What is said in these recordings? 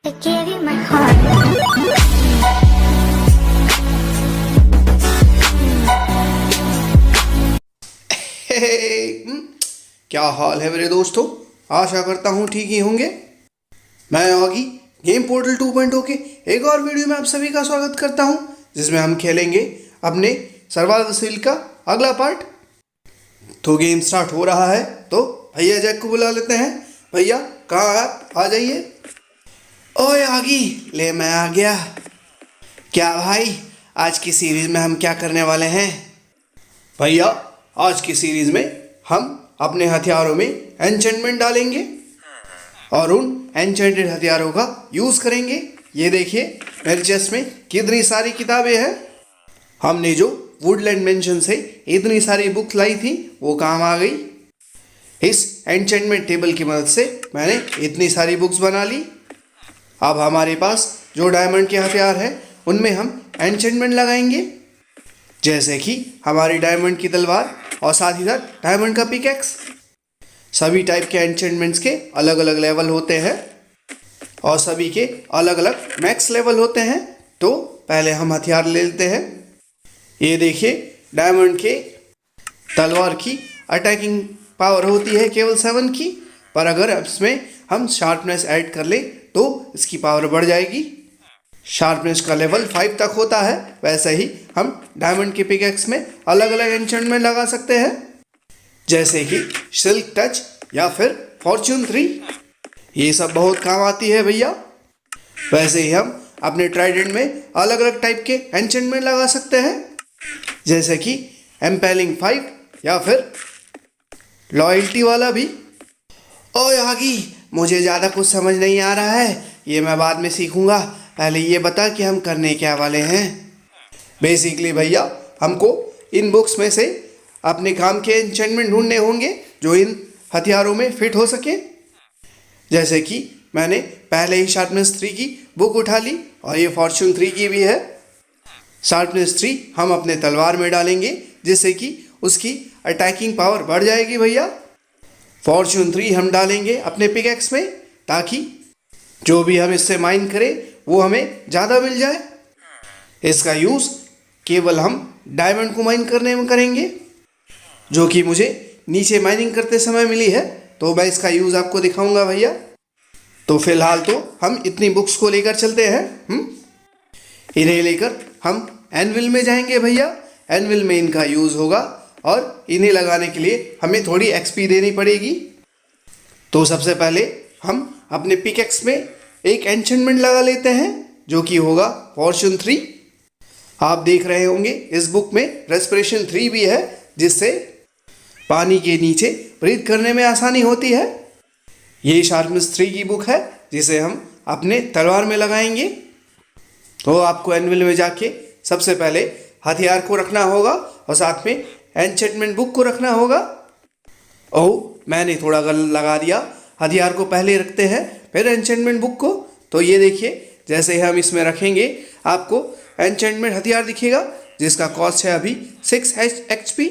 I gave you my heart. क्या हाल है मेरे दोस्तों। आशा करता हूँ ठीक ही होंगे। मैं ऑगी गेम पोर्टल 2.0 के एक और वीडियो में आप सभी का स्वागत करता हूँ, जिसमें हम खेलेंगे अपने सर्वाइवल सील का अगला पार्ट। तो गेम स्टार्ट हो रहा है, तो भैया जैक को बुला लेते हैं। भैया कहाँ आप, आ जाइए। ओए आगी, ले मैं आ गया। क्या भाई, आज की सीरीज में हम क्या करने वाले हैं? भैया आज की सीरीज में हम अपने हथियारों में एन्चेंटमेंट डालेंगे और उन एन्चेंटेड हथियारों का यूज़ करेंगे। ये देखिए मेरे चेस्ट में कितनी सारी किताबें हैं। हमने जो वुडलैंड मेंशन से इतनी सारी बुक लाई थी वो काम आ गई। इस एन्चेंटमेंट टेबल की मदद से मैंने इतनी सारी बुक्स बना ली। अब हमारे पास जो डायमंड के हथियार हैं उनमें हम एन्चेंटमेंट लगाएंगे, जैसे कि हमारी डायमंड की तलवार और साथ ही साथ डायमंड का पिकैक्स। सभी टाइप के एन्चेंटमेंट्स के अलग अलग लेवल होते हैं और सभी के अलग अलग मैक्स लेवल होते हैं। तो पहले हम हथियार ले लेते हैं। ये देखिए डायमंड के तलवार की अटैकिंग पावर होती है केवल 7 की, पर अगर इसमें हम शार्पनेस ऐड कर ले तो इसकी पावर बढ़ जाएगी। शार्पनेस का लेवल 5 तक होता है। वैसे ही हम डायमंड के पिकैक्स में अलग अलग एन्चेंटमेंट लगा सकते हैं, जैसे कि सिल्क टच या फिर फॉर्च्यून 3। ये सब बहुत काम आती है भैया। वैसे ही हम अपने ट्राइडेंट में अलग अलग टाइप के एन्चेंटमेंट लगा सकते हैं, जैसे कि एम्पेलिंग 5 या फिर लॉयल्टी वाला भी। ओए आगी, मुझे ज़्यादा कुछ समझ नहीं आ रहा है, ये मैं बाद में सीखूंगा। पहले ये बता कि हम करने क्या वाले हैं। बेसिकली भैया हमको इन बुक्स में से अपने काम के एन्चेंटमेंट ढूंढने होंगे जो इन हथियारों में फिट हो सके। जैसे कि मैंने पहले ही शार्पनेस 3 की बुक उठा ली और ये फॉर्च्यून 3 की भी है। शार्पनेस 3 हम अपने तलवार में डालेंगे, जिससे कि उसकी अटैकिंग पावर बढ़ जाएगी भैया। फॉर्च्यून 3 हम डालेंगे अपने पिकैक्स में, ताकि जो भी हम इससे माइन करें वो हमें ज़्यादा मिल जाए। इसका यूज़ केवल हम डायमंड को माइन करने में करेंगे, जो कि मुझे नीचे माइनिंग करते समय मिली है। तो मैं इसका यूज़ आपको दिखाऊंगा भैया। तो फिलहाल तो हम इतनी बुक्स को लेकर चलते हैं। इन्हें लेकर हम एनविल में जाएंगे भैया। एनविल में इनका यूज़ होगा और इन्हें लगाने के लिए हमें थोड़ी एक्सपी देनी पड़ेगी। तो सबसे पहले हम अपने पिकैक्स में एक एन्चेंटमेंट लगा लेते हैं, जो कि होगा फॉर्च्यून 3। आप देख रहे होंगे इस बुक में रेस्पिरेशन 3 भी है, जिससे पानी के नीचे ब्रीथ करने में आसानी होती है। ये शार्पनेस 3 की बुक है, जिसे हम अपने तलवार में लगाएंगे। तो आपको एनविल में जाके सबसे पहले हथियार को रखना होगा और साथ में एन्चेंटमेंट बुक को रखना होगा। ओह, मैंने थोड़ा गलत लगा दिया। हथियार को पहले रखते हैं फिर एन्चेंटमेंट बुक को। तो ये देखिए, जैसे ही हम इसमें रखेंगे आपको एन्चेंटमेंट हथियार दिखेगा, जिसका कॉस्ट है अभी 6 HP।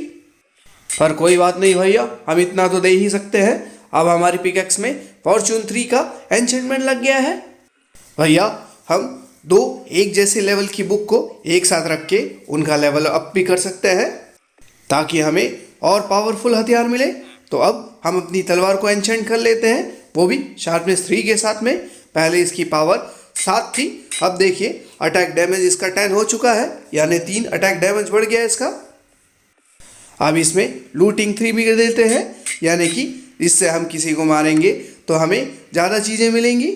पर कोई बात नहीं भैया, हम इतना तो दे ही सकते हैं। अब हमारी पिकैक्स में फॉर्च्यून 3 का एन्चेंटमेंट लग गया है भैया। हम 2 एक जैसे लेवल की बुक को एक साथ रख के उनका लेवल अप भी कर सकते हैं, ताकि हमें और पावरफुल हथियार मिले। तो अब हम अपनी तलवार को एन्चेंट कर लेते हैं, वो भी शार्पनेस 3 के साथ में। पहले इसकी पावर 7 थी, अब देखिए अटैक डैमेज इसका 10 हो चुका है, यानी 3 अटैक डैमेज बढ़ गया इसका। अब इसमें लूटिंग 3 भी कर देते हैं, यानी कि इससे हम किसी को मारेंगे तो हमें ज़्यादा चीज़ें मिलेंगी,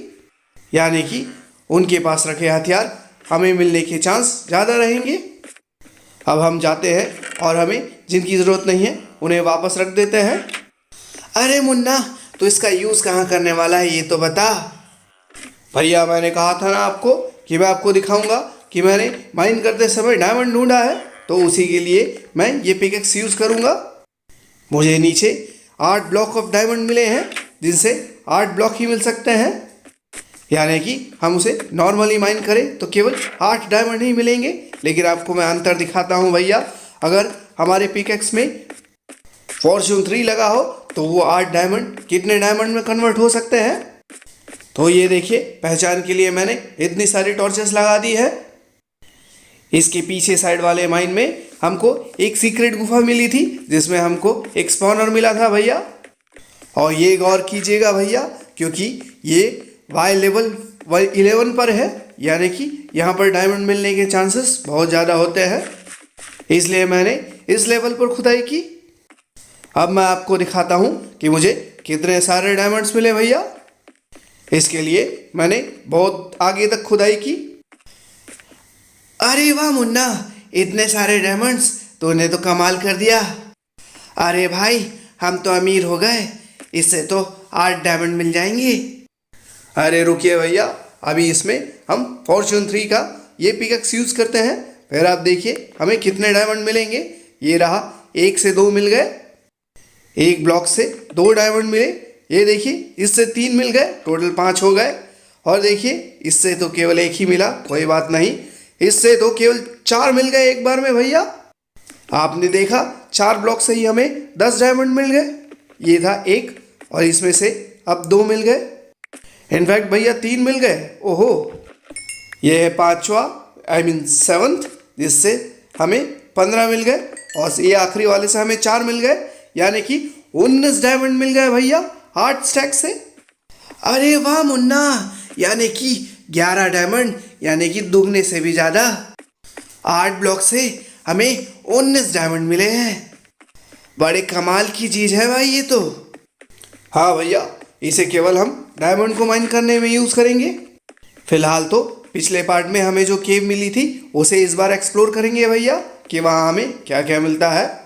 यानी कि उनके पास रखे हथियार हमें मिलने के चांस ज़्यादा रहेंगे। अब हम जाते हैं और हमें जिनकी ज़रूरत नहीं है उन्हें वापस रख देते हैं। अरे मुन्ना, तो इसका यूज़ कहाँ करने वाला है ये तो बता। भैया मैंने कहा था ना आपको कि मैं आपको दिखाऊंगा कि मैंने माइन करते समय डायमंड ढूंढा है, तो उसी के लिए मैं ये पिकैक्स यूज़ करूंगा। मुझे नीचे 8 ब्लॉक ऑफ डायमंड मिले हैं, जिनसे 8 ब्लॉक ही मिल सकते हैं, यानी कि हम उसे नॉर्मली माइन करें तो केवल 8 डायमंड ही मिलेंगे। लेकिन आपको मैं अंतर दिखाता हूँ भैया। अगर हमारे पिकैक्स में फॉर्च्यून 3 लगा हो तो वो 8 डायमंड कितने डायमंड में कन्वर्ट हो सकते हैं। तो ये देखिए, पहचान के लिए मैंने इतनी सारी टॉर्चेस लगा दी है। इसके पीछे साइड वाले माइन में हमको एक सीक्रेट गुफा मिली थी, जिसमें हमको एक स्पॉनर मिला था भैया। और ये गौर कीजिएगा भैया, क्योंकि ये वाई लेवल 11 पर है, यानी कि यहाँ पर डायमंड मिलने के चांसेस बहुत ज़्यादा होते हैं, इसलिए मैंने इस लेवल पर खुदाई की। अब मैं आपको दिखाता हूँ कि मुझे कितने सारे डायमंड्स मिले भैया। इसके लिए मैंने बहुत आगे तक खुदाई की। अरे वाह मुन्ना, इतने सारे डायमंड्स, तूने तो कमाल कर दिया। अरे भाई, हम तो अमीर हो गए, इससे तो 8 डायमंड मिल जाएंगे। अरे रुकिए भैया, अभी इसमें हम फॉर्चून 3 का ये पिकैक्स यूज़ करते हैं, फिर आप देखिए हमें कितने डायमंड मिलेंगे। ये रहा, 1 से 2 मिल गए, एक ब्लॉक से 2 डायमंड मिले। ये देखिए, इससे 3 मिल गए, टोटल 5 हो गए। और देखिए, इससे तो केवल 1 ही मिला, कोई बात नहीं, इससे तो केवल 4 मिल गए एक बार में भैया। आपने देखा, 4 ब्लॉक से ही हमें 10 डायमंड मिल गए। ये था 1, और इसमें से अब 2 मिल गए। इनफैक्ट भैया 3 मिल गए। ओहो, ये है 5वां, आई मीन 7th, जिससे हमें 15 मिल गए। और ये आखिरी वाले से हमें 4 मिल गए, यानी कि 19 डायमंड मिल गए भैया 8 स्टैक से। अरे वाह मुन्ना, यानी कि 11 डायमंड, यानी कि दुगने से भी ज़्यादा। 8 ब्लॉक से हमें 19 डायमंड मिले हैं। बड़े कमाल की चीज़ है भाई ये तो। हाँ भैया, इसे केवल हम डायमंड को माइन करने में यूज़ करेंगे। फिलहाल तो पिछले पार्ट में हमें जो केव मिली थी, उसे इस बार एक्सप्लोर करेंगे भैया, कि वहाँ हमें क्या क्या मिलता है।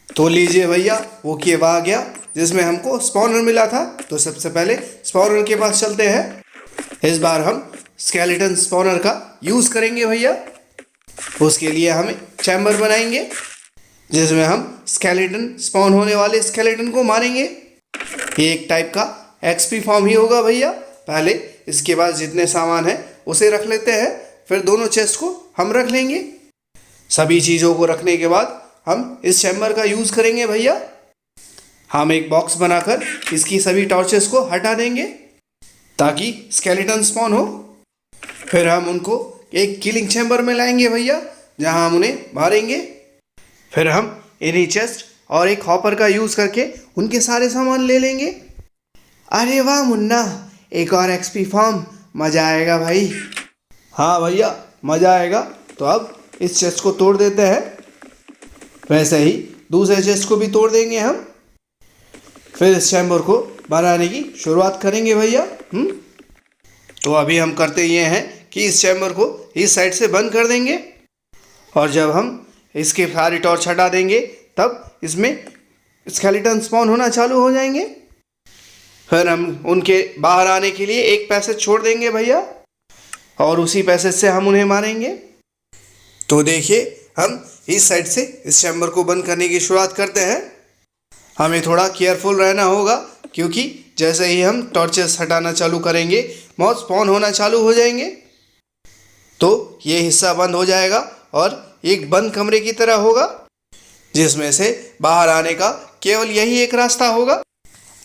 तो लीजिए भैया, वो केव आ गया जिसमें हमको स्पॉनर मिला था। तो सबसे पहले स्पॉनर के पास चलते हैं। इस बार हम स्केलेटन स्पॉनर का यूज़ करेंगे भैया। उसके लिए हमें चैम्बर बनाएंगे, जिसमें हम स्केलेटन स्पॉन होने वाले स्केलेटन को मारेंगे। ये एक टाइप का एक्सपी फॉर्म ही होगा भैया। पहले इसके बाद जितने सामान है उसे रख लेते हैं, फिर दोनों चेस्ट को हम रख लेंगे। सभी चीज़ों को रखने के बाद हम इस चैम्बर का यूज़ करेंगे भैया। हम एक बॉक्स बनाकर इसकी सभी टॉर्चेस को हटा देंगे, ताकि स्केलेटन स्पॉन हो। फिर हम उनको एक किलिंग चैम्बर में लाएंगे भैया, जहां हम उन्हें मारेंगे। फिर हम इन्हीं चेस्ट और एक हॉपर का यूज़ करके उनके सारे सामान ले लेंगे। अरे वाह मुन्ना, एक और एक्सपी फॉर्म, मज़ा आएगा भाई। हाँ भैया, मज़ा आएगा। तो अब इस चेस्ट को तोड़ देते हैं, वैसे ही दूसरे चेस्ट को भी तोड़ देंगे हम। फिर इस चैम्बर को बनाने की शुरुआत करेंगे भैया। तो अभी हम करते ये हैं कि इस चैम्बर को इस साइड से बंद कर देंगे, और जब हम इसके सारी टॉर्च हटा देंगे, तब इसमें स्केलेटन स्पॉन होना चालू हो जाएंगे। फिर हम उनके बाहर आने के लिए एक पैसेज छोड़ देंगे भैया, और उसी पैसेज से हम उन्हें मारेंगे। तो देखिए, हम इस साइड से इस चैम्बर को बंद करने की शुरुआत करते हैं। हमें थोड़ा केयरफुल रहना होगा, क्योंकि जैसे ही हम टॉर्चेस हटाना चालू करेंगे, मॉब स्पॉन होना चालू हो जाएंगे। तो ये हिस्सा बंद हो जाएगा और एक बंद कमरे की तरह होगा, जिसमें से बाहर आने का केवल यही एक रास्ता होगा।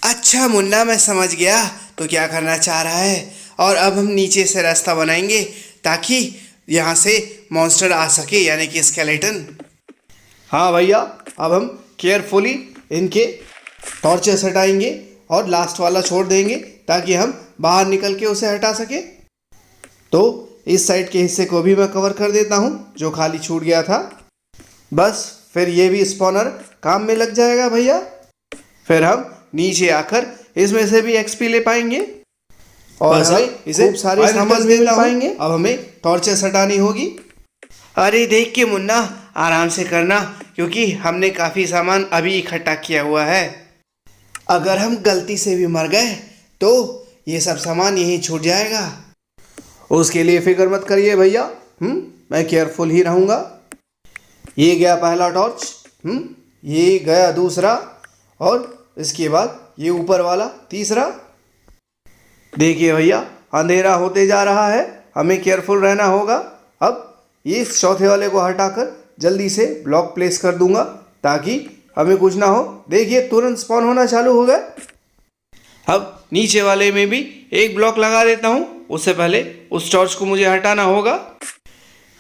अच्छा मुन्ना, मैं समझ गया तो क्या करना चाह रहा है। और अब हम नीचे से रास्ता बनाएंगे, ताकि यहाँ से मॉन्स्टर आ सके, यानी कि स्केलेटन। हाँ भैया, अब हम केयरफुली इनके टॉर्चेस हटाएंगे और लास्ट वाला छोड़ देंगे, ताकि हम बाहर निकल के उसे हटा सके। तो इस साइड के हिस्से को भी मैं कवर कर देता हूँ, जो खाली छूट गया था। बस फिर ये भी स्पॉनर काम में लग जाएगा भैया। फिर हम नीचे आकर इसमें से भी एक्सपी ले पाएंगे, और हमें इसे सारे सामान मिल पाएंगे। अब हमें टॉर्चेस हटानी होगी। अरे देख के मुन्ना, आराम से करना, क्योंकि हमने काफ़ी सामान अभी इकट्ठा किया हुआ है। अगर हम गलती से भी मर गए तो ये सब सामान यहीं छूट जाएगा। उसके लिए फिक्र मत करिए भैया। मैं केयरफुल ही रहूँगा। ये गया पहला टॉर्च, ये गया दूसरा, और इसके बाद ये ऊपर वाला तीसरा। देखिए भैया अंधेरा होते जा रहा है, हमें केयरफुल रहना होगा। अब ये चौथे वाले को हटाकर जल्दी से ब्लॉक प्लेस कर दूंगा ताकि हमें कुछ ना हो। देखिए तुरंत स्पॉन होना चालू हो गया। अब नीचे वाले में भी एक ब्लॉक लगा देता हूँ, उससे पहले उस टॉर्च को मुझे हटाना होगा।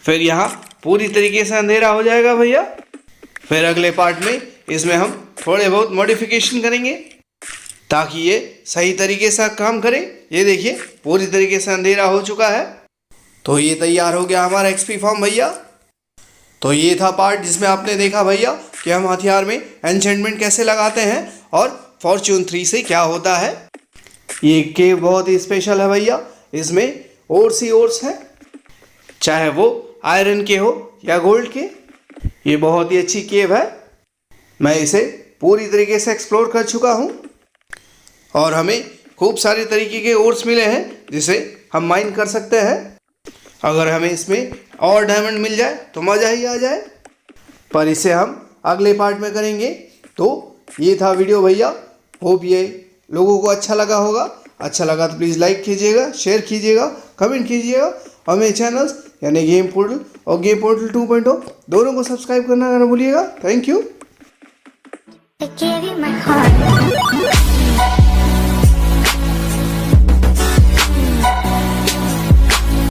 फिर यहाँ पूरी तरीके से अंधेरा हो जाएगा भैया। फिर अगले पार्ट में इसमें हम थोड़े बहुत मॉडिफिकेशन करेंगे ताकि ये सही तरीके से काम करे। ये देखिए पूरी तरीके से अंधेरा हो चुका है। तो ये तैयार हो गया हमारा एक्सपी फॉर्म भैया। तो ये था पार्ट जिसमें आपने देखा भैया कि हम हथियार में एन्चेंटमेंट कैसे लगाते हैं और फॉर्च्यून 3 से क्या होता है। ये केव बहुत ही स्पेशल है भैया, इसमें ओर्स ही ओर्स हैं, चाहे वो आयरन के हो या गोल्ड के। ये बहुत ही अच्छी केव है, मैं इसे पूरी तरीके से एक्सप्लोर कर चुका हूँ और हमें खूब सारे तरीके के ओर्स मिले हैं जिसे हम माइन कर सकते हैं। अगर हमें इसमें और डायमंड मिल जाए तो मज़ा ही आ जाए, पर इसे हम अगले पार्ट में करेंगे। तो ये था वीडियो भैया, होप ये लोगों को अच्छा लगा होगा। अच्छा लगा तो प्लीज़ लाइक कीजिएगा, शेयर कीजिएगा, कमेंट कीजिएगा और मेरे चैनल्स यानी गेम पोर्टल और गेम पोर्टल 2.0 दोनों को सब्सक्राइब करना ना भूलिएगा। Thank you. I gave you my heart.